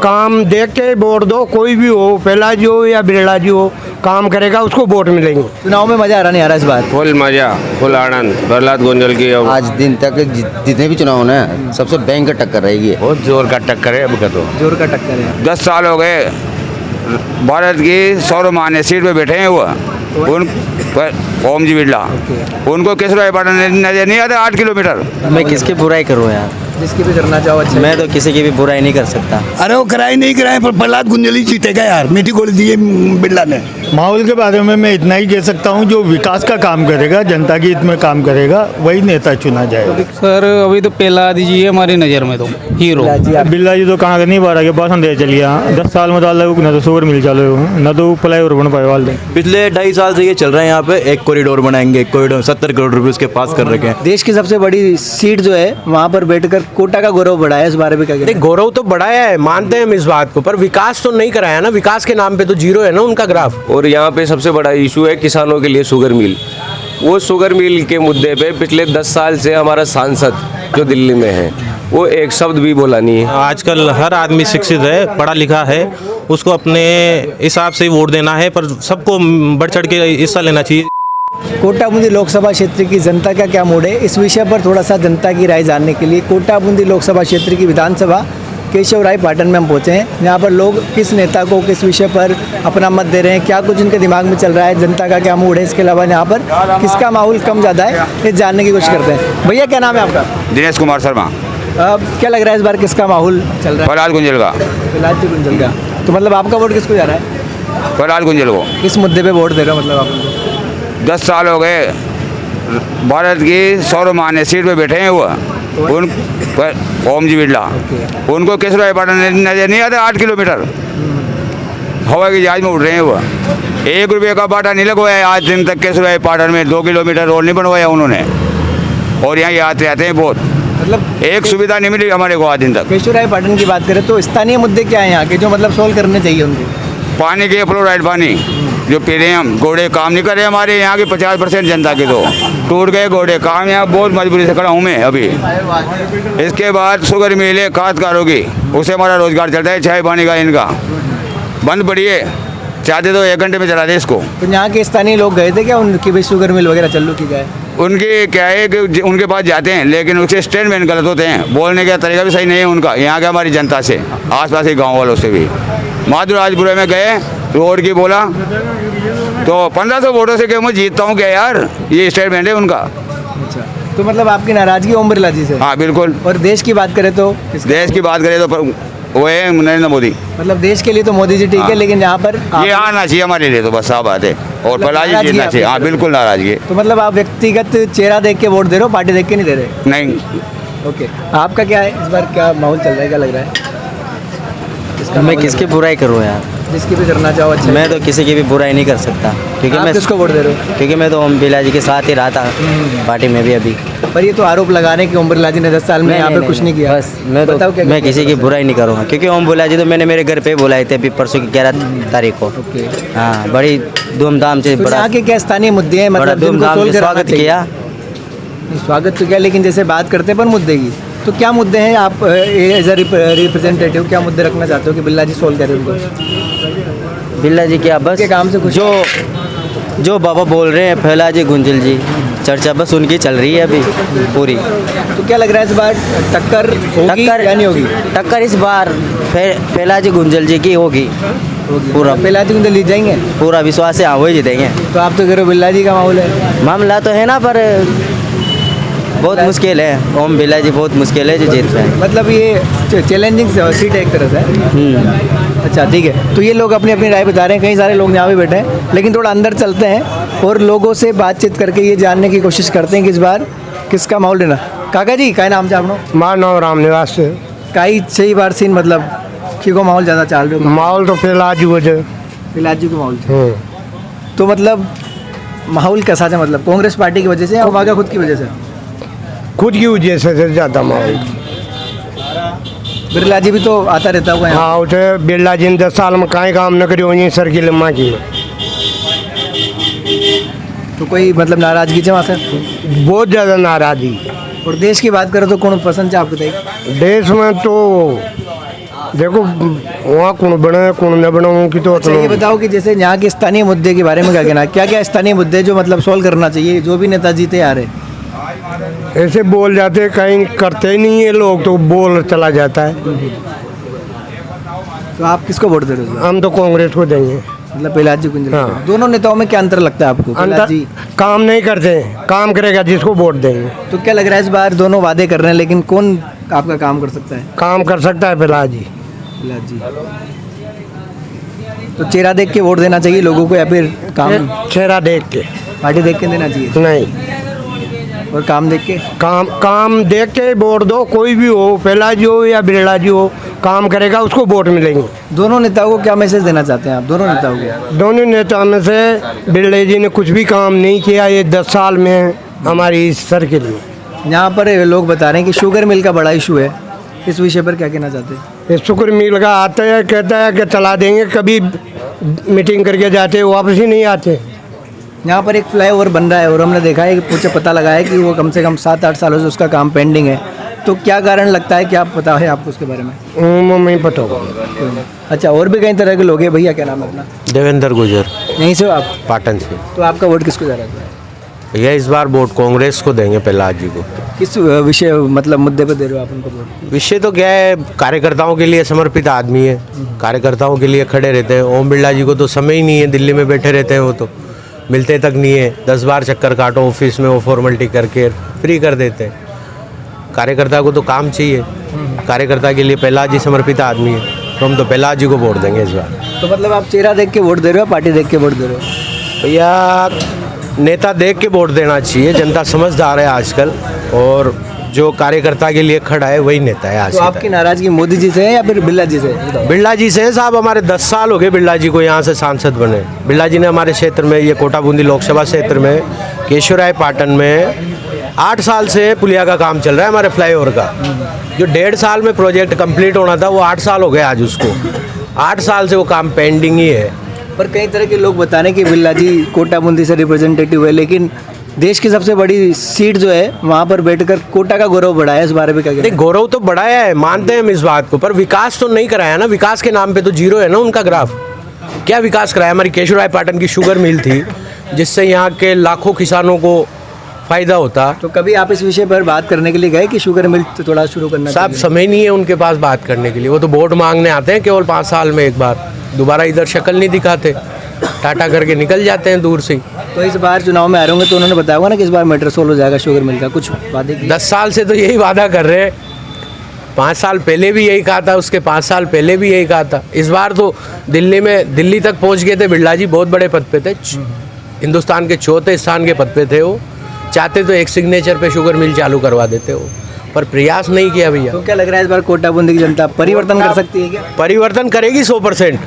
काम देख के वोट दो, कोई भी हो, पहला जी हो या बिरला जी हो, काम करेगा उसको वोट मिलेंगे। चुनाव में मजा आ रहा नहीं आ रहा इस बार? फुल मजा, फुल आनंद प्रहलाद गुंजल की। आज दिन तक जितने भी चुनाव हैं सबसे भयंकर टक्कर रहेगी। बहुत जोर का टक्कर है। अब का तो जोर का टक्कर है। 10 साल हो गए भारत की सर्वमान्य सीट पे बैठे हैं वो उन ओम जी बिरला। उनको किसराय पाटन नजर नहीं आता 8 किलोमीटर। मैं किसकी बुराई करूँ यार? जिसकी भी करना चाहो अच्छा। मैं तो किसी की भी बुराई नहीं कर सकता। अरे वो कराए नहीं कराए पर प्रहलाद गुंजल ही जीतेगा यार। मीठी गोली दी है बिरला ने। माहौल के बारे में मैं इतना ही कह सकता हूँ, जो विकास का काम करेगा, जनता के हित में काम करेगा, वही नेता चुना जाएगा। सर अभी तो प्रहलाद जी है हमारी नज़र में तो हीरो। बिरला जी तो कहाँ का नहीं बारह के पास दे चलिए। 10 साल में डाल न तो शुगर मिल चलो न तो फ्लाईओवर बन पाए वाले। पिछले 2.5 साल से ये चल रहा है। यहाँ पे एक कॉरिडोर बनाएंगे, एक कॉरिडोर 70 करोड़ रुपए उसके पास कर रखे हैं। देश की सबसे बड़ी सीट जो है वहाँ पर बैठकर कोटा का गौरव बढ़ाया, इस बारे में क्या कहते हैं? गौरव तो बढ़ाया है, मानते हैं हम इस बात को, पर विकास तो नहीं कराया ना। विकास के नाम पे तो जीरो है ना उनका ग्राफ। और यहाँ पे सबसे बड़ा इशू है किसानों के लिए शुगर मिल। वो शुगर मिल के मुद्दे पे पिछले 10 साल से हमारा सांसद जो दिल्ली में है वो एक शब्द भी बोला नहीं है। आजकल हर आदमी शिक्षित है, पढ़ा लिखा है, उसको अपने हिसाब से वोट देना है, पर सबको बढ़ चढ़ के हिस्सा लेना चाहिए। कोटा बूंदी लोकसभा क्षेत्र की जनता का क्या मूड है, इस विषय पर थोड़ा सा जनता की राय जानने के लिए कोटा बूंदी लोकसभा क्षेत्र की विधानसभा केशवराय पाटन में हम पहुँचे हैं। यहाँ पर लोग किस नेता को किस विषय पर अपना मत दे रहे हैं, क्या कुछ उनके दिमाग में चल रहा है, जनता का क्या मूड है, इसके अलावा यहाँ पर किसका माहौल कम ज़्यादा है, ये जानने की कोशिश करते हैं। भैया क्या नाम है आपका? दिनेश कुमार शर्मा। अब क्या लग रहा है इस बार किसका माहौल चल रहा है? प्रहलाद गुंजल का। प्रहलाद गुंजल का। तो मतलब आपका वोट किसको जा रहा है? प्रहलाद गुंजल को। किस मुद्दे पे वोट दे रहे हो मतलब आप? 10 साल हो गए भारत की सर्वमान्य सीट पे बैठे हैं वो उन ओम जी बिरला। उनको किसराय पाटन नजर नहीं आता 8 किलोमीटर। हवा की जहाज में उड़ रहे हैं वो। 1 रुपये का बाटा नहीं लगवाया आज दिन तक किसराय पाटन में। 2 किलोमीटर रोड नहीं बनवाया उन्होंने। और यहाँ आते आते हैं बहुत, मतलब एक सुविधा नहीं मिली हमारे को आज दिन तक। केशवराय पाटन की बात करें तो स्थानीय मुद्दे क्या है यहाँ के जो मतलब सोल्व करने चाहिए उनके? पानी के फ्लोराइड पानी जो पी रहे हैं हम। घोड़े काम नहीं कर रहे हमारे यहाँ के 50% जनता के तो टूट गए घोड़े काम। यहाँ बहुत मजबूरी से खड़ा हूँ मैं अभी। इसके बाद शुगर मिल है काश्तकारों की, उससे हमारा रोजगार चलता है। चाय पानी का इनका बंद पड़ी है, चाहते तो 1 घंटे में चला दे इसको। तो यहाँ के स्थानीय लोग गए थे क्या उनकी भी शुगर मिल वगैरह चालू की जाए? उनकी क्या है कि उनके पास जाते हैं लेकिन उसके स्टेटमेंट गलत होते हैं, बोलने का तरीका भी सही नहीं है उनका। यहाँ के हमारी जनता से, आसपास के गांव वालों से भी। माधुराजपुरे में गए, रोड की बोला तो 1500 वोटों से क्या मैं जीतता हूँ क्या यार? ये स्टेटमेंट है उनका। अच्छा, तो मतलब आपकी नाराजगी ओम बिरला जी से? हाँ बिल्कुल। और देश की बात करें तो? देश की बात करें तो वो है नरेंद्र मोदी। मतलब देश के लिए तो मोदी जी ठीक है, लेकिन यहाँ पर ये आना चाहिए हमारे लिए तो बस साफ बात है। और प्रहलाद जी नाराजगी जीतना चाहिए। हाँ बिल्कुल नाराजगी। तो मतलब आप व्यक्तिगत चेहरा देख के वोट दे रहे हो, पार्टी देख के नहीं दे रहे? नहीं। ओके, आपका क्या है इस बार, क्या माहौल चल रहा है, क्या लग रहा है? मैं किसकी बुराई करूँ यार? जिसकी भी करना चाहो अच्छा। मैं तो किसी की भी बुराई नहीं कर सकता, क्योंकि आप मैं किसको वोट दे रहे हो? क्योंकि मैं तो ओम बिरला जी के साथ ही रहा था पार्टी में भी अभी। पर ये तो आरोप लगा रहे हैं कि ओम बिरला जी ने 10 साल में यहाँ पे कुछ नहीं किया। बस मैं तो बताओ क्या मैं किसी की बुराई नहीं करूँगा, क्योंकि ओम बिरला जी तो मैंने मेरे घर पे बुलाए थे अभी परसों की 11 तारीख को। हाँ, बड़ी धूमधाम से, तो बड़ा यहाँ के क्या स्थानीय मुद्दे हैं बड़ा मतलब जिनको धूमधाम सोल्व से कराना स्वागत चाहिए? किया। स्वागत तो किया, लेकिन जैसे बात करते हैं पर मुद्दे की, तो क्या मुद्दे हैं आप एज ए रिप्रेजेंटेटिव क्या मुद्दे रखना चाहते हो कि बिरला जी सोल्व करें उनको? बिरला जी क्या बस के काम से कुछ जो बाबा बोल रहे हैं प्रहलाद जी गुंजल जी, चर्चा बस उनकी चल रही है अभी पूरी। तो क्या लग रहा है इस बार टक्कर होगी या नहीं होगी? टक्कर इस बार प्रहलाद जी गुंजल जी की होगी पूरा। प्रहलाद जी गुंजल जीत जाएंगे? पूरा विश्वास है, हाँ वही जीतेंगे। तो आप तो कह रहे हो बिरला जी का माहौल है? मामला तो है ना, पर बहुत मुश्किल है। ओम बिरला जी बहुत मुश्किल है जो जीत रहे हैं। मतलब ये चैलेंजिंग सीट है एक तरह से। अच्छा ठीक है, तो ये लोग अपनी अपनी राय बता रहे हैं, कई सारे लोग यहाँ भी बैठे हैं, लेकिन थोड़ा अंदर चलते हैं और लोगों से बातचीत करके ये जानने की कोशिश करते हैं कि इस बार किसका माहौल रहना। काका जी क्या नाम चाहो? मार नाम राम निवास से। कई सही बार सीन मतलब कि को माहौल ज़्यादा चल रहे हो? माहौल तो प्रहलाद जी वजह। प्रहलाद जी का माहौल तो मतलब माहौल कैसा है, मतलब कांग्रेस पार्टी की वजह से या वागा खुद की वजह से? खुद की वजह से ज़्यादा माहौल। बिरला जी भी तो आता रहता होगा यहाँ। हाँ उठे बिरला जी ने 10 साल में कहीं काम न करी वहीं सर की लम्मा की। तो कोई मतलब नाराजगी है वहाँ से? बहुत ज़्यादा नाराजगी। और देश की बात करें तो कौन पसंद है आपको? बताइए। देश में तो देखो वहाँ कौन बने कौन न बने उनकी तो अच्छा ये बताओ कि जैसे यहाँ के स्थानीय मुद्दे के बारे में क्या कहना है? क्या क्या स्थानीय मुद्दे जो मतलब सॉल्व करना चाहिए, जो भी नेता जीते आ रहे? ऐसे बोल जाते कहीं करते नहीं है लोग, तो बोल चला जाता है। तो आप किसको वोट दे रहे हो? हम तो कांग्रेस को देंगे। मतलब प्रहलाद जी गुंजल। हाँ। दोनों नेताओं में क्या अंतर लगता है आपको? प्रहलाद जी काम नहीं करते, काम करेगा जिसको वोट देंगे। तो क्या लग रहा है इस बार दोनों वादे कर रहे हैं, लेकिन कौन आपका काम कर सकता है? काम कर सकता है प्रहलाद जी। प्रहलाद जी। तो चेहरा देख के वोट देना चाहिए लोगों को, या फिर काम चेहरा देख के? पार्टी देख के देना चाहिए। नहीं, और काम देख के? काम देख के वोट दो। कोई भी हो, प्रहलाद जी हो या बिरला जी हो, काम करेगा उसको वोट मिलेंगे। दोनों नेताओं को क्या मैसेज देना चाहते हैं आप, दोनों नेताओं को? दोनों नेताओं में से बिरला जी ने कुछ भी काम नहीं किया ये 10 साल में हमारी इस सर के लिए। यहाँ पर लोग बता रहे हैं कि शुगर मिल का बड़ा इशू है, इस विषय पर क्या कहना चाहते हैं? ये शुक्र मिल का आता है, कहता है कि चला देंगे, कभी मीटिंग करके जाते वापस ही नहीं आते। यहाँ पर एक फ्लाईओवर बन रहा है और हमने देखा है कि पूछे पता लगा है कि वो कम से कम 7-8 सालों से उसका काम पेंडिंग है। तो क्या कारण लगता है, क्या पता है आपको उसके बारे में? नहीं पता होगा। अच्छा, और भी कई तरह के लोग हैं। भैया क्या नाम है अपना? देवेंद्र गुजर, यहीं से हो आप? पाटन से। तो आपका वोट किसको जा रहा है? भैया इस बार वोट कांग्रेस को देंगे, प्रहलाद जी को। किस विषय मतलब मुद्दे पे दे रहे हो आप उनको वोट? विषय तो क्या है, कार्यकर्ताओं के लिए समर्पित आदमी है, कार्यकर्ताओं के लिए खड़े रहते हैं। ओम बिरला जी को तो समय ही नहीं है, दिल्ली में बैठे रहते हैं, वो तो मिलते तक नहीं है। 10 बार चक्कर काटो ऑफिस में, वो फॉर्मेलिटी करके फ्री कर देते हैं। कार्यकर्ता को तो काम चाहिए, कार्यकर्ता के लिए प्रहलाद जी समर्पित आदमी है, तो हम तो प्रहलाद जी को वोट देंगे इस बार। तो मतलब आप चेहरा देख के वोट दे रहे हो, पार्टी देख के वोट दे रहे हो? भैया नेता देख के वोट देना चाहिए, जनता समझदार है आजकल, और जो कार्यकर्ता के लिए खड़ा है वही नेता है आज। तो आपकी नाराजगी मोदी जी से है या फिर बिरला जी से? बिरला जी से है साहब। हमारे 10 साल हो गए बिरला जी को यहाँ से सांसद बने। बिरला जी ने हमारे क्षेत्र में, ये कोटा बूंदी लोकसभा क्षेत्र में, केशवराय पाटन में 8 साल से पुलिया का काम चल रहा है हमारे फ्लाईओवर का। जो 1.5 साल में प्रोजेक्ट कंप्लीट होना था, वो 8 साल हो गए आज उसको। 8 साल से वो काम पेंडिंग ही है। पर कई तरह के लोग बता रहे हैं कि बिरला जी कोटा बूंदी से रिप्रेजेंटेटिव है, लेकिन देश की सबसे बड़ी सीट जो है वहाँ पर बैठकर कोटा का गौरव बढ़ाया है। इस बारे में क्या कहते हैं? गौरव तो बढ़ाया है, मानते हैं हम इस बात को, पर विकास तो नहीं कराया ना। विकास के नाम पे तो जीरो है ना उनका ग्राफ। क्या विकास कराया? हमारी केशवराय पाटन की शुगर मिल थी, जिससे यहाँ के लाखों किसानों को फायदा होता। तो कभी आप इस विषय पर बात करने के लिए गए कि शुगर मिल थोड़ा शुरू करना? साहब समय नहीं है उनके पास बात करने के लिए, वो तो वोट मांगने आते हैं केवल 5 साल में एक बार, दोबारा इधर शक्ल नहीं दिखाते, टाटा करके निकल जाते हैं दूर से। तो इस बार चुनाव में आ रहे होंगे तो उन्होंने बताया होगा ना कि इस बार मेट्रो सोल हो जाएगा शुगर मिल का, कुछ वादे किए? 10 साल से तो यही वादा कर रहे हैं। 5 साल पहले भी यही कहा था, उसके 5 साल पहले भी यही कहा था। इस बार तो दिल्ली तक पहुंच गए थे बिरला जी, बहुत बड़े पद पे थे, हिंदुस्तान के 4थे स्थान के पद पे थे वो। चाहते तो एक सिग्नेचर पे शुगर मिल चालू करवा देते हो, पर प्रयास नहीं किया भैया। तो क्या लग रहा है इस बार कोटा बूंदी की जनता परिवर्तन कर सकती है क्या? परिवर्तन करेगी 100%।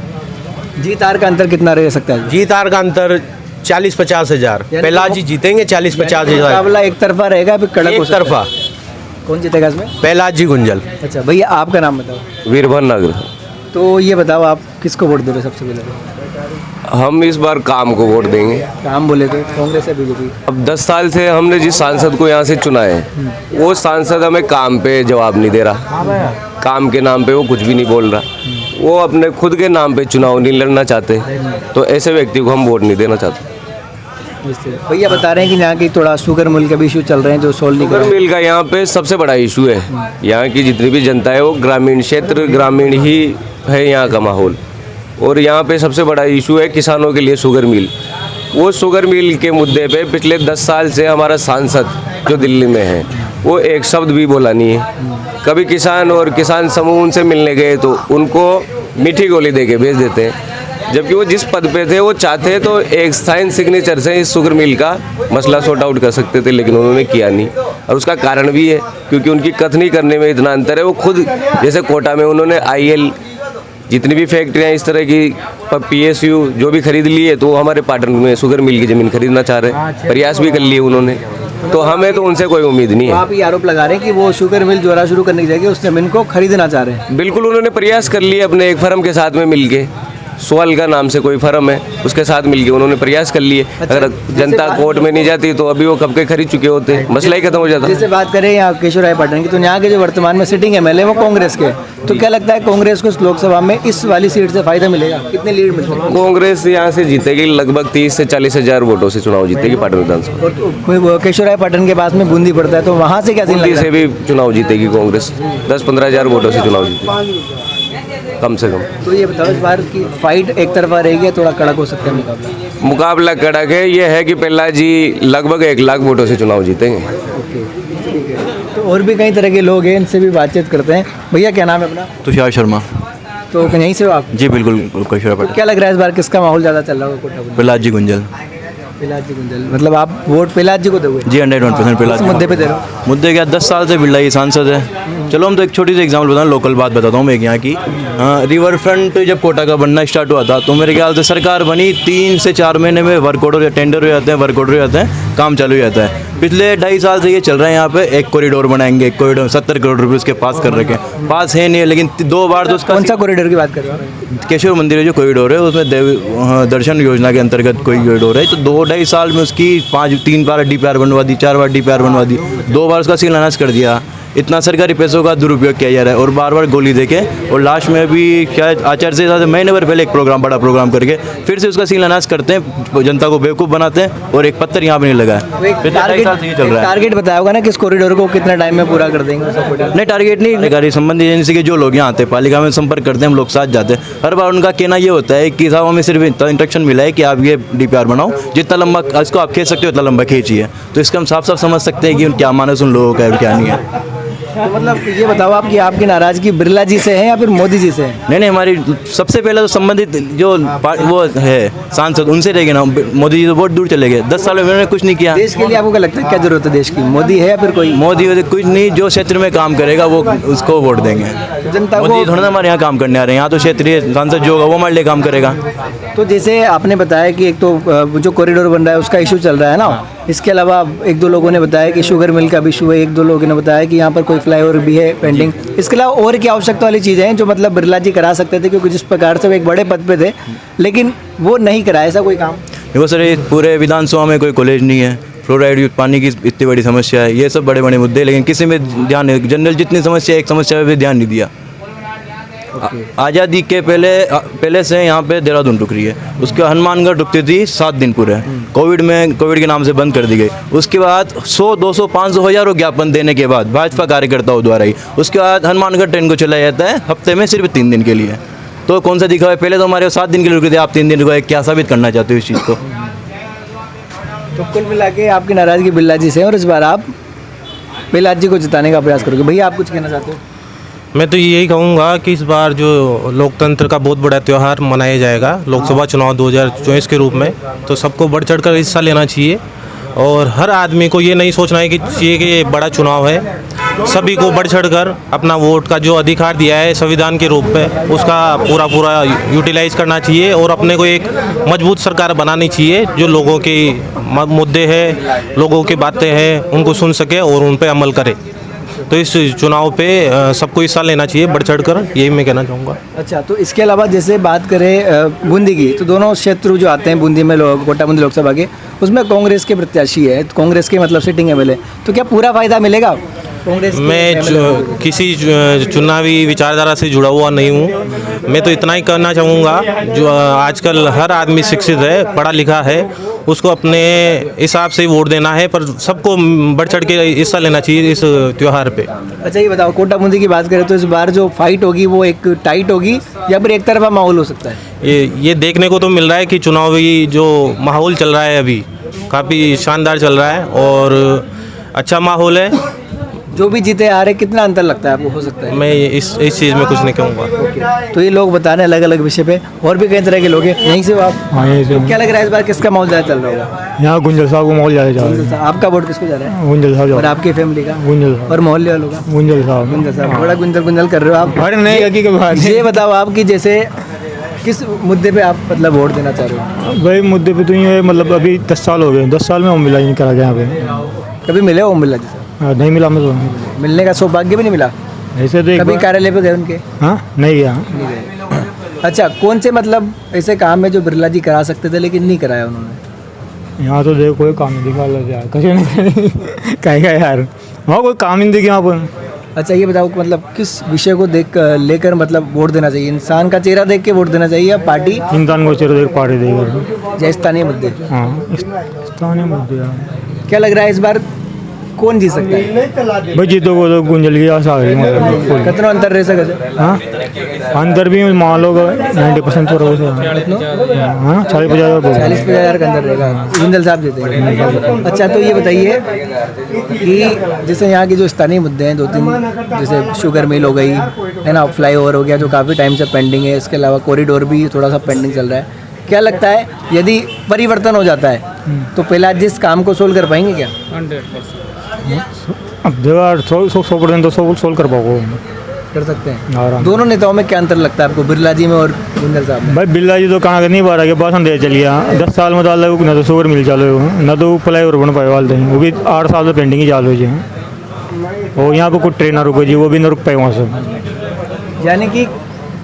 जीत हार का अंतर कितना रह सकता है? जीत हार का अंतर 40-50 हजार। प्रहलाद जी जीतेंगे 40-50 हजार। मुकाबला एक तरफा रहेगा, फिर कड़क हो सकता है? एक तरफा। कौन जीतेगा इसमें? प्रहलाद जी गुंजल। अच्छा भैया, आपका नाम बताओ। वीरभद्र नगर। तो ये बताओ आप किसको वोट दे रहे हो सबसे पहले? हम इस बार काम को वोट देंगे। काम बोले तो कांग्रेस या बीजेपी? अब 10 साल से हमने जिस सांसद को यहाँ से चुना है, वो सांसद हमें काम पे जवाब नहीं दे रहा, काम के नाम पे वो कुछ भी नहीं बोल रहा, वो अपने खुद के नाम पे चुनाव नहीं लड़ना चाहते, तो ऐसे व्यक्ति को हम वोट नहीं देना चाहते। भैया बता रहे हैं कि यहाँ की थोड़ा शुगर मिल का भी इशू चल रहे हैं जो सोल्व नहीं कर शुगर मिल का यहाँ पे सबसे बड़ा इशू है। यहाँ की जितनी भी जनता है वो ग्रामीण क्षेत्र, ग्रामीण ही है यहाँ का माहौल, और यहाँ पे सबसे बड़ा इशू है किसानों के लिए शुगर मिल। वो शुगर मिल के मुद्दे पे पिछले 10 साल से हमारा सांसद जो दिल्ली में है, वो एक शब्द भी बोला नहीं है। कभी किसान और किसान समूह उनसे मिलने गए तो उनको मीठी गोली दे के भेज देते हैं, जबकि वो जिस पद पे थे वो चाहते तो एक साइन सिग्नेचर से इस शुगर मिल का मसला सॉर्ट आउट कर सकते थे, लेकिन उन्होंने किया नहीं। और उसका कारण भी है क्योंकि उनकी कथनी करने में इतना अंतर है। वो खुद जैसे कोटा में उन्होंने IL जितनी भी फैक्ट्रियाँ इस तरह की PSU जो भी खरीद ली है, तो हमारे पाटन में शुगर मिल की ज़मीन खरीदना चाह रहे हैं, प्रयास भी कर लिए उन्होंने, तो हमें तो उनसे कोई उम्मीद नहीं है। आप ये आरोप लगा रहे हैं कि वो शुगर मिल जोरा शुरू करने की जगह उस ज़मीन को खरीदना चाह रहे हैं? बिल्कुल, उन्होंने प्रयास कर लिए अपने एक फर्म के साथ में मिलके, सोअल का नाम से कोई फर्म है, उसके साथ मिलके उन्होंने प्रयास कर लिए। अगर जनता कोर्ट में नहीं जाती तो अभी वो कब के खरीद चुके होते, मसला ही खत्म हो जाता। जैसे बात करें यहाँ केशव राय पाटन की, तो यहाँ के जो वर्तमान में सिटिंग एमएलए वो कांग्रेस के, तो क्या लगता है कांग्रेस को इस लोकसभा में इस वाली सीट से फायदा मिलेगा? कितनी लीड मिलेगी? कांग्रेस यहाँ से जीतेगी लगभग 30 से 40 हज़ार वोटों से चुनाव जीतेगी पाटन विधानसभा। और केशव राय पाटन के पास में बूंदी पड़ता है, तो वहाँ से क्या सीन बूंदी लग से रहा है? भी चुनाव जीतेगी कांग्रेस, 10-15 हज़ार वोटों से चुनाव जीतेगी कम से कम। तो ये बताओ इस बार की फाइट एक तरफा रहेगी, थोड़ा कड़क हो सकता है मुकाबला? मुकाबला कड़क है। ये है कि प्रहलाद जी लगभग 1 लाख वोटों से चुनाव जीतेंगे। ठीक है। तो और भी कई तरह के लोग हैं, इनसे भी बातचीत करते हैं। भैया क्या नाम है अपना? तुषार शर्मा। तो यहीं से हो आप? जी बिल्कुल, केशव तो क्या लग रहा है इस बार किसका माहौल ज़्यादा चल रहा होगा कोटा? प्रहलाद जी गुंजल। प्रहलाद जी गुंजल, मतलब आप वोट प्रहलाद जी को दोगे? जी 101% प्रहलाद जी। मुद्दे पे दे रहे हो? मुद्दे क्या, 10 साल से बिरला ये सांसद है। चलो हम तो एक छोटी सी एग्जाम्पल बताऊँ, लोकल बात बताता हूँ मैं एक यहाँ की। रिवर फ्रंट जब कोटा का बनना स्टार्ट हुआ था तो मेरे ख्याल से सरकार बनी 3 से 4 महीने में वर्क ऑर्डर या टेंडर हो जाते हैं, वर्क ऑर्डर हो जाते हैं, काम चालू हो जाता है। पिछले 2.5 साल से ये चल रहा है यहाँ पे, एक कॉरिडोर बनाएंगे, एक कॉरिडोर 70 करोड़ रुपये उसके पास कर रखे हैं, पास है नहीं है, लेकिन 2 बार तो उसका। कौन सा कॉरिडोर की बात कर रहे हो? केशव मंदिर है जो कॉरिडोर है, उसमें देव दर्शन योजना के अंतर्गत कोई कॉरिडोर है, तो 2-2.5 साल में उसकी 3 बार DPR बनवा दी, 4 बार DPR बनवा दी, 2 बार उसका शिलान्यास कर दिया। इतना सरकारी पैसों का दुरुपयोग किया जा रहा है और बार बार गोली देके, और लास्ट में भी शायद आचार्य से महीने भर पहले एक प्रोग्राम, बड़ा प्रोग्राम करके फिर से उसका शिलान्यास करते हैं, जनता को बेवकूफ़ बनाते हैं और एक पत्थर यहाँ पे नहीं लगा है। टारगेट बताया होगा ना किस कॉरिडोर को कितना टाइम में पूरा कर देंगे? नहीं, टारगेट नहीं, अधिकारी संबंधित एजेंसी के जो लोग यहाँ आते हैं, पालिका में संपर्क करते हैं, हम लोग साथ जाते हैं। हर बार उनका कहना ये होता है कि साहब हमें सिर्फ इतना इंस्ट्रक्शन मिला है कि आप ये DPR बनाओ, जितना लंबा इसको आप खींच सकते हो उतना लंबा खींचिए। तो इसका हम साफ साफ समझ सकते हैं कि क्या मानस उन लोगों का है और क्या नहीं है। तो मतलब ये बताओ आप कि आपकी नाराजगी बिरला जी से है या फिर मोदी जी से है? नहीं, हमारी सबसे पहले तो संबंधित जो वो है सांसद, उनसे रहेंगे ना। मोदी जी तो बहुत दूर चले गए, 10 साल में उन्होंने कुछ नहीं किया। देश के लिए आपको क्या लगता है, क्या जरूरत है देश की? मोदी है या फिर कोई? मोदी कुछ नहीं, जो क्षेत्र में काम करेगा वो उसको वोट देंगे। जनता को मोदी थोड़ा ना हमारे यहाँ काम करने आ रहे हैं, यहाँ तो क्षेत्रीय सांसद जो होगा वो हमारे लिए काम करेगा। तो जैसे आपने बताया कि एक तो जो कॉरिडोर बन रहा है उसका इशू चल रहा है ना, इसके अलावा 1-2 लोगों ने बताया कि शुगर मिल का भी इशू है, 1-2 लोगों ने बताया कि यहाँ पर कोई फ्लाईओवर भी है पेंडिंग। इसके अलावा और क्या आवश्यकता वाली चीज़ें हैं जो मतलब बिरला जी करा सकते थे, क्योंकि जिस प्रकार से वो एक बड़े पद पे थे लेकिन वो नहीं कराया ऐसा कोई काम? देखो सर, ये पूरे विधानसभा में कोई कॉलेज नहीं है, फ्लोराइड युक्त पानी की इतनी बड़ी समस्या है, ये सब बड़े बड़े मुद्दे, लेकिन किसी में ध्यान नहीं। जनरल जितनी समस्या है, एक समस्या पे भी ध्यान नहीं दिया। आज़ादी के पहले से यहाँ पे देहरादून रुक रही है, उसके हनुमानगढ़ रुकती थी 7 दिन पूरे, कोविड के नाम से बंद कर दी गई। उसके बाद 100, 200, 500 हज़ारों ज्ञापन देने के बाद भाजपा कार्यकर्ताओं द्वारा ही उसके बाद हनुमानगढ़ ट्रेन को चलाया जाता है हफ्ते में सिर्फ 3 दिन के लिए। तो कौन सा दिखा है? पहले तो हमारे 7 दिन के लिए रुके थे, आप 3 दिन रुके, क्या साबित करना चाहते हो इस चीज़ को? तो कुल मिला के आपकी नाराज़गी बिरला जी से है और इस बार आप प्रहलाद जी को जिताने का प्रयास करोगे। भैया आप कुछ कहना चाहते हो? मैं तो यही कहूँगा कि इस बार जो लोकतंत्र का बहुत बड़ा त्यौहार मनाया जाएगा लोकसभा चुनाव 2024 के रूप में, तो सबको बढ़ चढ़ कर हिस्सा लेना चाहिए और हर आदमी को ये नहीं सोचना है कि ये बड़ा चुनाव है। सभी को बढ़ चढ़ कर अपना वोट का जो अधिकार दिया है संविधान के रूप में, उसका पूरा यूटिलाइज करना चाहिए और अपने को एक मजबूत सरकार बनानी चाहिए जो लोगों के मुद्दे हैं, लोगों की बातें हैं, उनको सुन सके और उन पर अमल करे। तो इस चुनाव पे सबको हिस्सा लेना चाहिए बढ़ चढ़ कर, यही मैं कहना चाहूँगा। अच्छा, तो इसके अलावा जैसे बात करें बूंदी की, तो दोनों क्षेत्र जो आते हैं बूंदी में, कोटा बूंदी लोकसभा के, उसमें कांग्रेस के प्रत्याशी है, कांग्रेस के मतलब सिटिंग एमएलए, तो क्या पूरा फायदा मिलेगा कांग्रेस? मैं किसी चुनावी विचारधारा से जुड़ा हुआ नहीं हूँ। मैं तो इतना ही कहना चाहूँगा, जो आजकल हर आदमी शिक्षित है, पढ़ा लिखा है, उसको अपने हिसाब से वोट देना है, पर सबको बढ़ चढ़ के हिस्सा लेना चाहिए इस त्यौहार पे। अच्छा, ये बताओ कोटा बूंदी की बात करें तो इस बार जो फाइट होगी वो एक टाइट होगी या फिर एक तरफा माहौल हो सकता है? ये देखने को तो मिल रहा है कि चुनावी जो माहौल चल रहा है अभी काफ़ी शानदार चल रहा है और अच्छा माहौल है। जो भी जीते आ रहे, कितना अंतर लगता है आपको हो सकता है? मैं इस चीज़ में कुछ नहीं कहूँगा। तो ये लोग बता रहे हैं अलग अलग विषय पे, और भी कई तरह के लोग हैं। यहीं से आप? हाँ, यहीं से। क्या लग रहा है इस बार किसका माहौल ज़्यादा चल रहा होगा? यहाँ गुंजल साहब को माहौल ज़्यादा जा रहा है। आपका वोट किसको जा रहा है? गुंजल साहब। और आपकी फैमिली का? गुंजल साहब। और मोहल्ले वालों का? गुंजल साहब। गुंजल साहब, बड़ा गुंजल कर रहे हो आप। अरे नहीं, ये बताओ आप कि जैसे किस मुद्दे पे आप मतलब वोट देना चाह रहे हो? भाई मुद्दे पे तो ये मतलब अभी 10 साल हो गए, 10 साल में ओम बिरला नहीं करा गया यहाँ पे। कभी मिले ओम बिरला जी से? नहीं मिला मैं तो। मिलने का सौभाग्य भी नहीं मिला? ऐसे तो कभी कार्यालय पे गए उनके? हाँ, नहीं गया। नहीं गए। अच्छा, कौन से मतलब ऐसे काम है जो बिरला जी करा सकते थे लेकिन नहीं कराया उन्होंने? यहाँ तो देखो कोई काम नहीं दिखा लो यार, कहीं नहीं कहेगा यार, हाँ कोई काम नहीं दिखे यहाँ पर। अच्छा ये बताओ कि मतलब किस विषय को देख लेकर मतलब वोट देना चाहिए? इंसान का चेहरा देख के वोट देना चाहिए या पार्टी? इंसान को चेहरा देख पार्टी देगा। या स्थानीय मुद्दे? हाँ स्थानीय मुद्दे। क्या लग रहा है इस बार कौन जीत सकता है? भाई जीतो को तो गुंजल की आशा है मतलब। कितना अंतर रह सके? हाँ अंदर भी मान लो 90% तो रहो। हाँ 40-50 का अंदर रहेगा, गुंजल साहब जीतेंगे। अच्छा तो ये बताइए कि जैसे यहाँ के जो स्थानीय मुद्दे हैं 2-3, जैसे शुगर मिल हो गई है ना, फ्लाईओवर हो गया जो काफ़ी टाइम से पेंडिंग है, इसके अलावा कॉरिडोर भी थोड़ा सा पेंडिंग चल रहा है। क्या लगता है यदि परिवर्तन हो जाता है तो पहला जिस काम को सोल्व कर पाएंगे क्या? 100% अब देखो 100% तो सोल्व कर पाओगे, कर सकते हैं। दोनों नेताओं में क्या अंतर लगता है आपको, बिरला जी में और गुंजल साहब में? भाई बिरला जी तो कहाँ कर नहीं पा रहा, के पास दे चलिए 10 साल में डाल ना तो शुगर मिल चालू हो ना तो फ्लाईओवर बन पाए वाले वो भी 8 साल से पेंडिंग ही चालू है जी। और यहाँ पे कुछ ट्रेन ना रुके जी, वो भी ना रुक पाए वहाँ से। यानी कि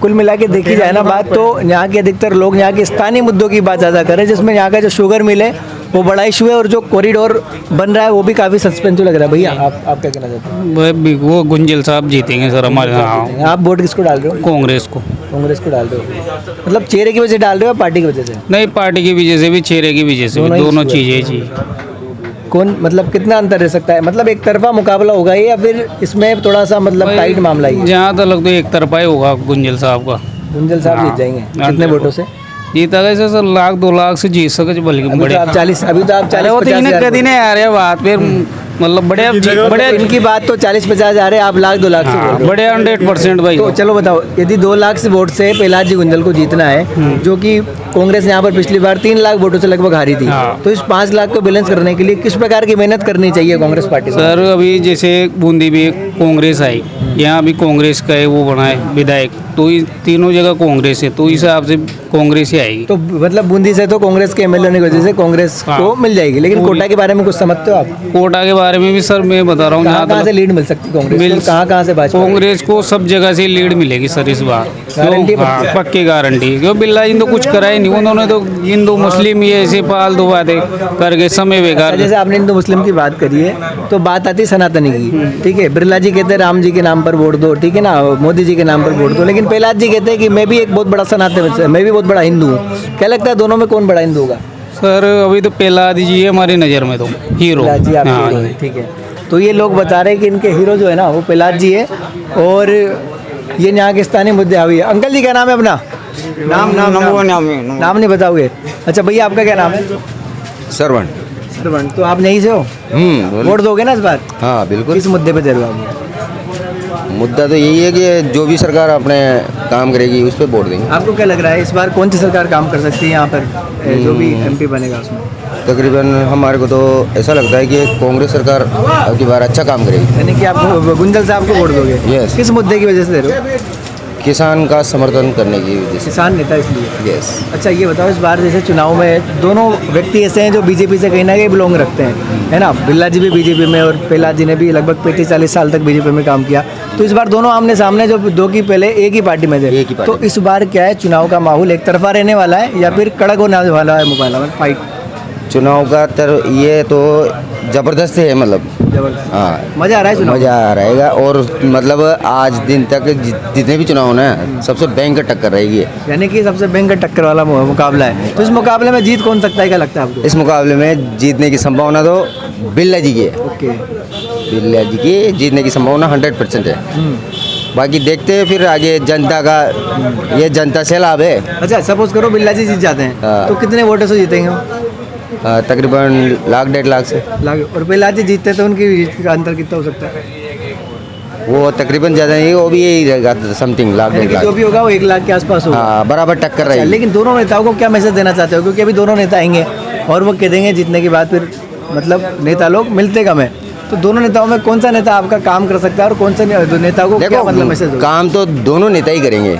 कुल मिला के देखी जाए ना बात, तो यहाँ के अधिकतर लोग यहाँ के स्थानीय मुद्दों की बात ज़्यादा करें, जिसमें यहाँ का जो शुगर मिल है वो बड़ा इशू है और जो कॉरिडोर बन रहा है वो भी काफ़ी सस्पेंसिव लग रहा है। भैया आप क्या कहना चाहते हैं? वो गुंजल साहब जीतेंगे सर हमारे यहाँ। आप वोट किसको डाल रहे हो? कांग्रेस को। कांग्रेस को डाल रहे हो मतलब चेहरे की वजह से डाल रहे हो या पार्टी की वजह से? नहीं, पार्टी की वजह से भी, चेहरे की वजह से भी, दोनों चीज़ें जी। कौन मतलब कितना अंतर रह सकता है, मतलब एक तरफा मुकाबला होगा ये या फिर इसमें थोड़ा सा मतलब टाइट मामला ही? जहाँ तक लगता है एक तरफा ही होगा गुंजल साहब का। गुंजल साहब जीत जाएंगे कितने वोटों से? जीता कैसे सर, 1-2 लाख से जीत सके बल्कि बड़े। अभी तो आप 40-50 कभी नहीं आ रहे बात फिर, मतलब बड़े इनकी बात तो 40-50 हज़ार है, आप 1-2 लाख से बड़े 100% भाई। तो चलो बताओ, यदि 2 लाख से वोट से प्रहलाद जी गुंजल को जीतना है, जो कि कांग्रेस यहाँ पर पिछली बार 3 लाख वोटों से लगभग हारी थी, तो इस 5 लाख को बैलेंस करने के लिए किस प्रकार की मेहनत करनी चाहिए कांग्रेस पार्टी को? सर अभी जैसे बूंदी में कांग्रेस आई, यहाँ भी कांग्रेस का है वो बना है विधायक, तो तीनों जगह कांग्रेस है, तो इस हिसाब से कांग्रेस ही आएगी। तो मतलब बूंदी से तो कांग्रेस के एमएलए की वजह से कांग्रेस को मिल जाएगी, लेकिन कोटा के बारे में कुछ समझते हो आप? कोटा के बारे में भी सर मैं बता रहा हूँ, कहाँ से लीड मिल सकती है कांग्रेस, कहाँ से भाजपा? कांग्रेस को सब जगह से लीड मिलेगी सर इस बार, पक्की गारंटी। क्यों बिरला जी तो कुछ करा ही नहीं, उन्होंने तो हिंदू मुस्लिम ये ऐसे पाल दो बातें करके समय बेकार। जैसे आपने हिंदू मुस्लिम की बात करी है तो बात आती है सनातनी की, ठीक है? बिरला जी कहते हैं राम जी के नाम पर वोट दो, ठीक है ना, मोदी जी के नाम पर वोट दो, लेकिन प्रहलाद जी कहते हैं कि मैं भी एक बहुत बड़ा सनातन, मैं भी बहुत बड़ा हिंदू हूँ। क्या लगता है दोनों में कौन बड़ा हिंदू होगा? सर अभी तो प्रहलाद जी है हमारी नज़र में तो हीरो। ठीक है, तो ये लोग बता रहे हैं कि इनके हीरो जो है ना वो प्रहलाद जी है और ये यहाँ के स्थानीय मुद्दे हावी है। अंकल जी क्या नाम है अपना? नाम नहीं बताओगे? अच्छा भैया आपका क्या नाम है? सरवण। सरवण, तो आप नहीं से हो? वोट दोगे ना इस बार? हाँ बिल्कुल। किस मुद्दे पे दे रहे हो आप? मुद्दा तो यही है कि जो भी सरकार अपने काम करेगी उस पर वोट देंगे। आपको क्या लग रहा है इस बार कौन सी सरकार काम कर सकती है यहाँ पर, जो भी एमपी बनेगा उसमें? तकरीबन हमारे को तो ऐसा लगता है कि कांग्रेस सरकार अब की बार अच्छा काम करेगी। यानी कि आप गुंजल साहब को वोट दोगे? यस। किस मुद्दे की वजह से दे रहे हो? किसान का समर्थन करने की वजह से। किसान नेता इसलिए? यस। अच्छा ये बताओ, इस बार जैसे चुनाव में दोनों व्यक्ति ऐसे हैं जो बीजेपी से कहीं ना कहीं बिलोंग रखते हैं, है ना? बिरला जी भी बीजेपी में और प्रहलाद जी ने भी लगभग 35-40 साल तक बीजेपी में काम किया, तो इस बार दोनों आमने सामने जो दो की पहले एक ही पार्टी में थे, तो इस बार क्या है चुनाव का माहौल एक तरफा रहने वाला है या फिर कड़क होने वाला है मुकाबला में फाइट? चुनाव का ये तो जबरदस्त है, मतलब हाँ मज़ा आ रहा है, मज़ा आ रहेगा। और मतलब आज दिन तक जितने भी चुनाव ना सबसे भयंकर टक्कर रहेगी, यानी कि सबसे भयंकर टक्कर वाला मुकाबला है। तो इस मुकाबले में जीत कौन सकता है, क्या लगता है आपको? इस मुकाबले में जीतने की संभावना तो बिरला जी की है। ओके, बिरला जी की जीतने की संभावना 100% है। बाकी देखते हैं फिर आगे जनता का, ये जनता से लाभ है। अच्छा सपोज करो बिरला जी जीत जाते हैं तो कितने वोटों से जीतेंगे? तकरीबन 1.5 लाख से। और प्रहलाद जी जीतते तो उनकी जीत का अंतर कितना हो सकता है? वो तकरीबन ज़्यादा नहीं, वो भी यही रहेगा समथिंग 1.5 लाख। जो भी होगा वो 1 लाख के आसपास होगा। हाँ बराबर टक्कर रहेगी। लेकिन दोनों नेताओं को क्या मैसेज देना चाहते हो, क्योंकि अभी दोनों नेता आएंगे और वो कह देंगे जीतने के बाद फिर मतलब नेता लोग मिलते कम है, तो दोनों नेताओं में कौन सा नेता आपका काम कर सकता है और कौन सा नेता को क्या मतलब मैसेज? काम तो दोनों नेता ही करेंगे,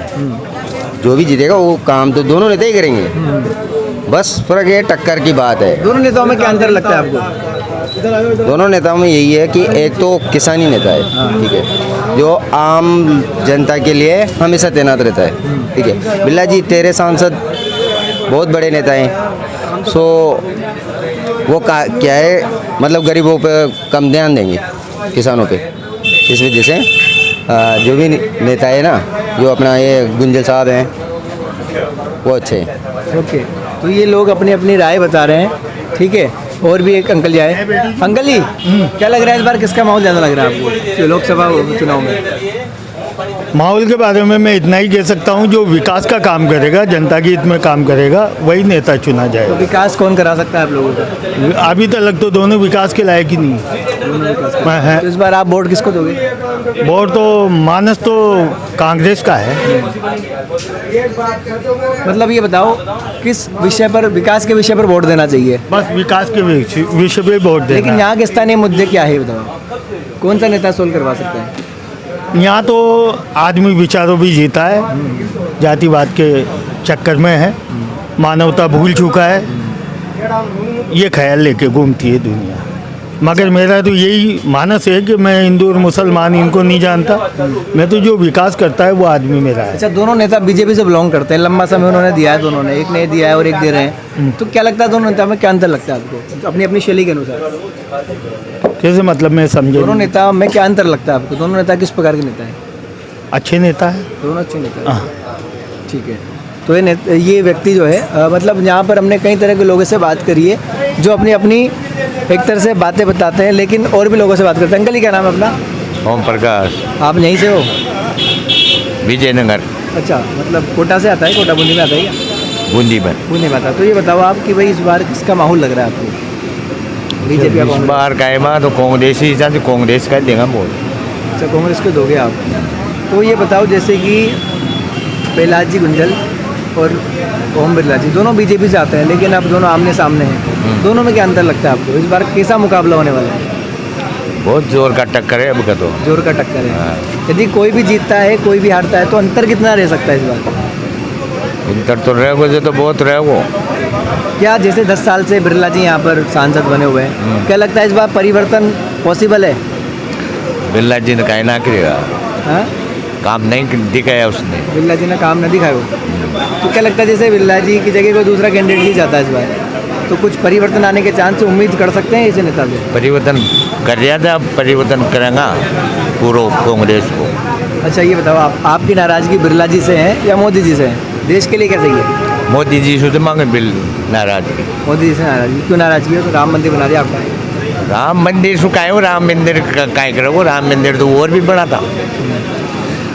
जो भी जीतेगा वो काम तो दोनों नेता ही करेंगे। बस फर्क ये टक्कर की बात है। दोनों नेताओं में क्या अंतर लगता है आपको? दोनों नेताओं में यही है कि एक तो किसानी नेता है, ठीक है, जो आम जनता के लिए हमेशा तैनात रहता है, ठीक है। बिरला जी तेरे सांसद बहुत बड़े नेता हैं, सो वो क्या है मतलब गरीबों पे कम ध्यान देंगे, किसानों पे। इस वजह से जो भी नेता है ना, जो अपना ये गुंजल साहब हैं, वो अच्छे हैं। ओके, तो ये लोग अपनी अपनी राय बता रहे हैं, ठीक है। और भी एक अंकल जी आए। अंकल जी, क्या लग रहा है इस बार किसका माहौल ज़्यादा लग रहा है आपको लोकसभा चुनाव में? माहौल के बारे में मैं इतना ही कह सकता हूँ, जो विकास का काम करेगा, जनता के हित में काम करेगा, वही नेता चुना तो जाएगा। विकास कौन करा सकता है आप लोगों का? अभी तक तो दोनों विकास के लायक ही नहीं है। तो इस बार आप वोट किसको दोगे? वोट तो मानस तो कांग्रेस का है। मतलब ये बताओ किस विषय पर, विकास के विषय पर वोट देना चाहिए? बस विकास के विषय पे वोट देना। लेकिन यहाँ के स्थानीय मुद्दे क्या है बताओ, कौन सा नेता सोल्व करवा सकता है? यहाँ तो आदमी विचारों भी जीता है, जातिवाद के चक्कर में है, मानवता भूल चुका है, ये ख्याल लेके घूमती है दुनिया। मगर मेरा तो यही मानस है कि मैं हिंदू और मुसलमान इनको नहीं जानता, मैं तो जो विकास करता है वो आदमी मेरा है। अच्छा, दोनों नेता बीजेपी से बिलोंग करते हैं, लंबा समय उन्होंने दिया है, दोनों ने, एक ने दिया है और एक दे रहे हैं, तो क्या लगता है दोनों नेता में क्या अंतर लगता है आपको अपनी अपनी शैली के अनुसार? कैसे मतलब मैं समझे? दोनों नेता में क्या अंतर लगता है आपको? दोनों नेता किस प्रकार के नेता हैं? अच्छे नेता है, दोनों अच्छे नेता हैं, ठीक है। तो ये व्यक्ति जो है मतलब यहाँ पर हमने कई तरह के लोगों से बात करी है, जो अपनी अपनी एक तरह से बातें बताते हैं, लेकिन और भी लोगों से बात करते हैं। अंकल जी, क्या नाम है अपना? ओम प्रकाश, आप यहीं से हो? विजयनगर, अच्छा, मतलब कोटा से आता है? कोटा बूंदी में आता है क्या? बूंदी में। बूंदी में आता है। तो ये बताओ आप कि भाई इस बार किसका माहौल लग रहा है आपको, बीजेपी या कांग्रेस? बाहर का है तो कांग्रेस ही हिसाब से कांग्रेस का देगा वोट। अच्छा, कांग्रेस को दोगे आप। तो ये बताओ जैसे कि प्रहलाद जी गुंजल और ओम बिरला जी दोनों बीजेपी से आते हैं, लेकिन अब दोनों आमने सामने हैं, दोनों में क्या अंतर लगता है आपको? इस बार कैसा मुकाबला होने वाला है? बहुत जोर का टक्कर है अब का, तो जोर का टक्कर है। यदि कोई भी जीतता है कोई भी हारता है तो अंतर कितना रह सकता है इस बार? इंतर तो रहे तो बहुत रहे वो। क्या जैसे 10 साल से बिरला जी यहाँ पर सांसद बने हुए हैं, क्या लगता है इस बार परिवर्तन पॉसिबल है? बिरला जी ने कहना करेगा, हाँ, काम नहीं दिखाया उसने। बिरला जी ने काम न दिखाया हो, तो क्या लगता है जैसे बिरला जी की जगह कोई दूसरा कैंडिडेट ही जाता है इस बार, तो कुछ परिवर्तन आने के चांस उम्मीद कर सकते हैं ऐसे नेता से? परिवर्तन कर रहा था, अब परिवर्तन करेगा पूरा कांग्रेस को। अच्छा, ये बताओ आपकी नाराजगी बिरला जी से है या मोदी जी से है? देश के लिए क्या सही है? मोदी जी से तो मांगे बिल नाराजगी। मोदी जी से नाराजगी क्यों? नाराजगी हो तो राम मंदिर बना दिया आपका। राम मंदिर सुखाए, राम मंदिर काय करो, राम मंदिर तो और भी बड़ा था,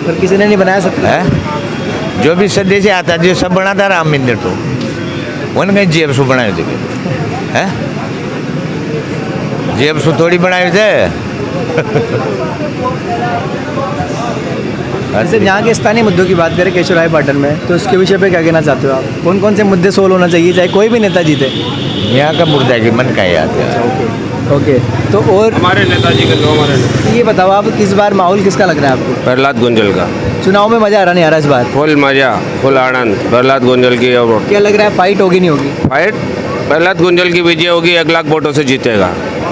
पर किसी ने नहीं बनाया सकता है। जो भी सदस्य से आता जो सब बना था राम मंदिर, तो उनके जेब से बनाए थे, हैं जेब से थोड़ी बनाए थे। जैसे यहाँ के स्थानीय मुद्दों की बात करें केशवराय पाटन में, तो इसके विषय पे क्या कहना चाहते हो आप? कौन कौन से मुद्दे सोल्व होना चाहिए चाहे कोई भी नेता जीते? यहाँ का मुर्दा की मन का याद है। ओके, तो और हमारे नेताजी के दो हमारे नेता। ये बताओ आप इस बार माहौल किसका लग रहा है आपको? प्रहलाद गुंजल का। चुनाव में मजा आ रहा नहीं आ रहा इस बार? फुल मजा, फुल आनंद प्रहलाद गुंजल की। और क्या लग रहा है फाइट होगी नहीं होगी? फाइट प्रहलाद गुंजल की विजय होगी, 1 लाख वोटों से जीतेगा,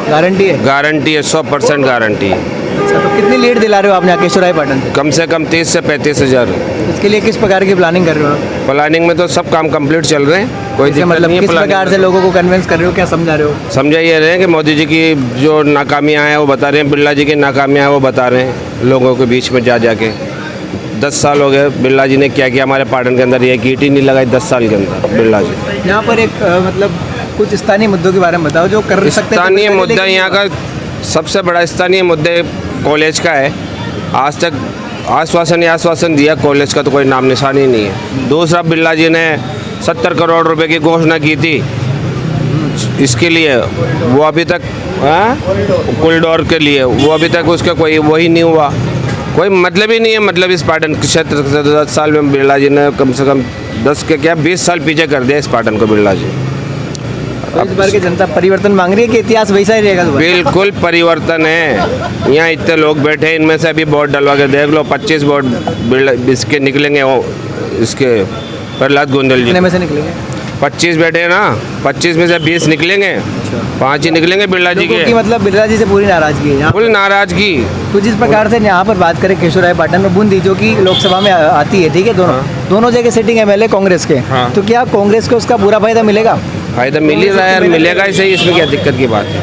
गारंटी है? गारंटी है, 100% गारंटी है। अच्छा, तो कितनी लीड दिला रहे हो आपने केशवराय पाटन से? कम 30 से 35 हज़ार। इसके लिए किस प्रकार की प्लानिंग कर रहे हो आप? प्लानिंग में तो सब काम कंप्लीट चल रहे हैं, कोई दिक्कत मतलब नहीं है। किस प्रकार से लोगों को कन्विंस कर रहे हो, क्या समझा रहे हो? समझा ये रहे हैं कि मोदी जी की जो नाकामियाँ हैं वो बता रहे हैं, बिरला जी की नाकामियाँ हैं वो बता रहे हैं लोगों के बीच में जा जाके। 10 साल हो गए बिरला जी ने क्या किया हमारे पाटन के अंदर, एक ईंट ही नहीं लगाई 10 साल के अंदर बिरला जी। यहाँ पर एक मतलब कुछ स्थानीय मुद्दों के बारे में बताओ जो कर सकते हैं। स्थानीय मुद्दा यहाँ का सबसे बड़ा स्थानीय मुद्दे कॉलेज का है। आज तक आश्वासन दिया, कॉलेज का तो कोई नाम निशान ही नहीं है। दूसरा, बिरला जी ने 70 करोड़ रुपए की घोषणा की थी इसके लिए, वो अभी तक कॉरिडोर के लिए, वो अभी तक उसका कोई वही नहीं हुआ, कोई मतलब ही नहीं है। मतलब इस पाटन क्षेत्र से 10 साल में बिरला जी ने कम से कम 10 के क्या 20 साल पीछे कर दिया इस पाटन को बिरला जी। तो इस बार की जनता परिवर्तन मांग रही है कि इतिहास वैसा ही रहेगा? बिल्कुल परिवर्तन है। यहाँ इतने लोग बैठे हैं, इनमें से अभी वोट डलवा के देख लो, 25 वोट इसके निकलेंगे, वो इसके प्रहलाद गुंजल जी में से निकलेंगे। 25 बैठे हैं ना, 25 में से 20 निकलेंगे, 5 ही निकलेंगे बिरला जी लोगों के। की मतलब बिरला जी से पूरी नाराजगी है यहाँ फुल नाराजगी। तो जिस प्रकार से यहाँ पर बात करें केशवराय पाटन और बूंदी जो कि लोकसभा में आती है, ठीक है, दोनों जगह सिटिंग एमएलए कांग्रेस के, तो क्या कांग्रेस को उसका पूरा फायदा मिलेगा? फायदा मिल ही रहा है, मिलेगा ही सही, इसमें क्या दिक्कत की बात है,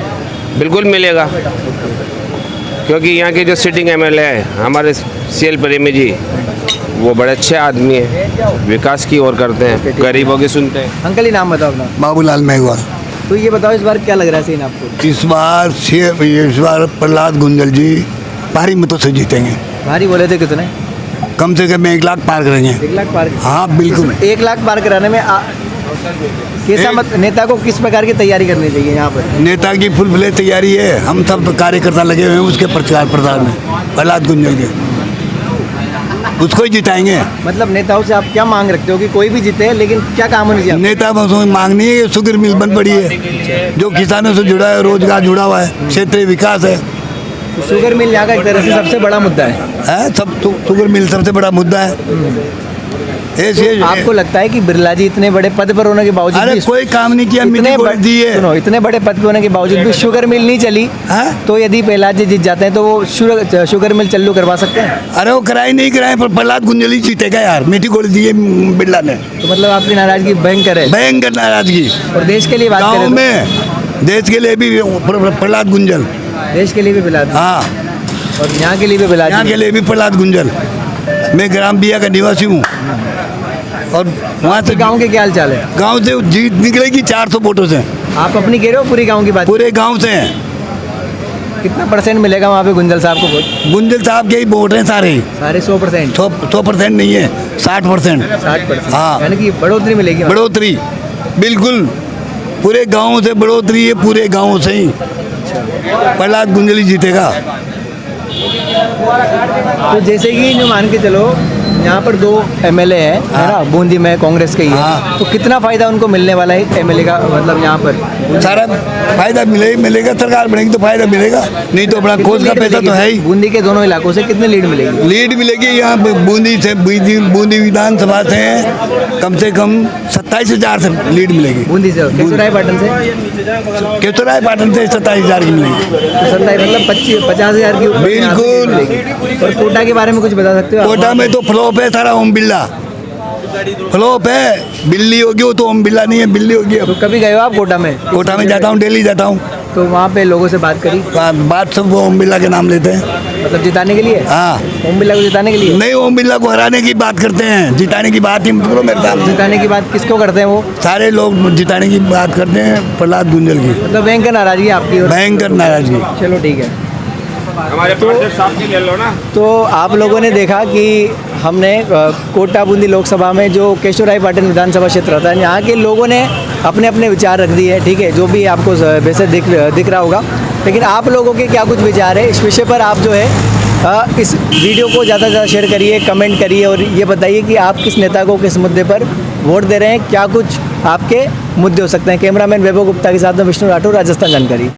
बिल्कुल मिलेगा। क्योंकि यहाँ के जो सिटिंग एमएलए हैं हमारे CL प्रेमी जी, वो बड़े अच्छे आदमी हैं, विकास की ओर करते हैं, गरीबों की सुनते हैं। अंकल ही नाम बताओ अपना। बाबूलाल मेघवाल। तो ये बताओ इस बार क्या लग रहा है सीन आपको? इस बार प्रहलाद गुंजल जी भारी मतों से जीतेंगे। भारी बोले थे कितने? कम से कम 1 लाख पार करेंगे। 1 लाख पार? हाँ बिल्कुल। 1 लाख पार कराने में कैसा मत नेता को किस प्रकार की तैयारी करनी चाहिए यहाँ पर? नेता की फुल फ्लेज तैयारी है, हम सब कार्यकर्ता लगे हुए हैं उसके प्रचार प्रसार में, प्रहलाद गुंजल के, उसको ही जिताएंगे। मतलब नेताओं से आप क्या मांग रखते हो कि कोई भी जीते, लेकिन क्या काम होनी चाहिए? नेता मांग नहीं है, शुगर मिल बन पड़ी है जो किसानों से जुड़ा है, रोजगार जुड़ा हुआ है, क्षेत्रीय विकास है। तो शुगर मिल यहाँ का एक तरह से सबसे बड़ा मुद्दा है। सब शुगर मिल सबसे बड़ा मुद्दा है। तो आपको लगता है कि बिरला जी इतने बड़े पद पर होने के बावजूद अरे भी कोई काम नहीं किया, मिट्टी गोली दी है। सुनो, इतने बड़े पद पर होने के बावजूद भी शुगर मिल नहीं चली, तो यदि प्रहलाद जी जीत जाते हैं तो वो शुगर मिल चालू करवा सकते हैं? अरे वो कराई नहीं कराए, पर प्रहलाद गुंजल ही जीतेगा यार, मीठी गोली दी है बिरला ने। तो मतलब आपकी नाराजगी भयंकर है? भयंकर नाराजगी। और देश के लिए बात गाँव करें में, देश के लिए भी प्रहलाद गुंजल, देश के लिए भी प्रहलाद, हाँ, और यहाँ के लिए भी प्रहलाद, यहाँ के लिए भी प्रहलाद गुंजल। मैं ग्राम बिया का निवासी हूँ और वहाँ से गाँव के क्या हाल चाल है? गांव से जीत निकलेगी 400 वोटों से। आप अपनी कह रहे हो पूरी गाँव की बात? पूरे गांव से हैं। कितना परसेंट मिलेगा वहाँ पे गुंजल साहब को वोट? गुंजल साहब के ही वोट हैं सारे 100%? 100% नहीं है, 60%। 60%? हाँ, यानी कि बढ़ोतरी मिलेगी? बढ़ोतरी बिल्कुल, पूरे गांव से बढ़ोतरी है, पूरे गांव से ही प्रहलाद गुंजल ही जीतेगा। तो जैसे कि जो मान के चलो यहाँ पर 2 एमएलए हैं, है ना, बूंदी में कांग्रेस के ही है, तो कितना फायदा उनको मिलने वाला है एमएलए का? मतलब यहाँ पर सारा फायदा मिलेगा, सरकार बनेगी तो फायदा मिलेगा, नहीं तो अपना कोष का पैसा तो है ही। बूंदी के दोनों इलाकों से कितनी लीड मिलेगी? लीड मिलेगी यहाँ बूंदी से, बूंदी विधानसभा से कम 27,000 से लीड मिलेगी। बूंदी से? केशवराय पाटन से? केशवराय पाटन से 27,000 की मिलेगी। 27 मतलब 50,000 की? बिल्कुल। और कोटा के बारे में कुछ बता सकते हो? कोटा में तो फ्लॉप है सारा, ओम बिरला फ्लॉप है, बिल्ली होगी वो तो ओम बिरला नहीं है, बिल्ली होगी। तो कभी गए हो आप कोटा में? कोटा में जाता हूँ, डेली जाता हूँ। तो वहाँ पे लोगों से बात करी? बात सब वो ओम बिरला के नाम लेते हैं। मतलब जिताने के लिए? हाँ, ओम बिरला को जिताने के लिए? नहीं, ओम बिरला को हराने की बात करते हैं, जिताने की बात ही मत करो मेरे साथ। जिताने की बात किसको करते हैं वो? सारे लोग जिताने की बात करते हैं प्रहलाद गुंजल की। मतलब भयंकर नाराजगी आपकी? भयंकर नाराजगी। चलो ठीक है। हमारे साहब की ले लो ना। तो आप लोगों ने देखा कि हमने कोटा बूंदी लोकसभा में जो केशवराय पाटन विधानसभा क्षेत्र आता है, यहाँ के लोगों ने अपने अपने विचार रख दिए, ठीक है, जो भी आपको वैसे दिख रहा होगा। लेकिन आप लोगों के क्या कुछ विचार है इस विषय पर? आप जो है इस वीडियो को ज़्यादा से ज़्यादा शेयर करिए, कमेंट करिए और ये बताइए कि आप किस नेता को किस मुद्दे पर वोट दे रहे हैं, क्या कुछ आपके मुद्दे हो सकते हैं। कैमरामैन वैभव गुप्ता के साथ में विष्णु राठौर, राजस्थान जानकारी।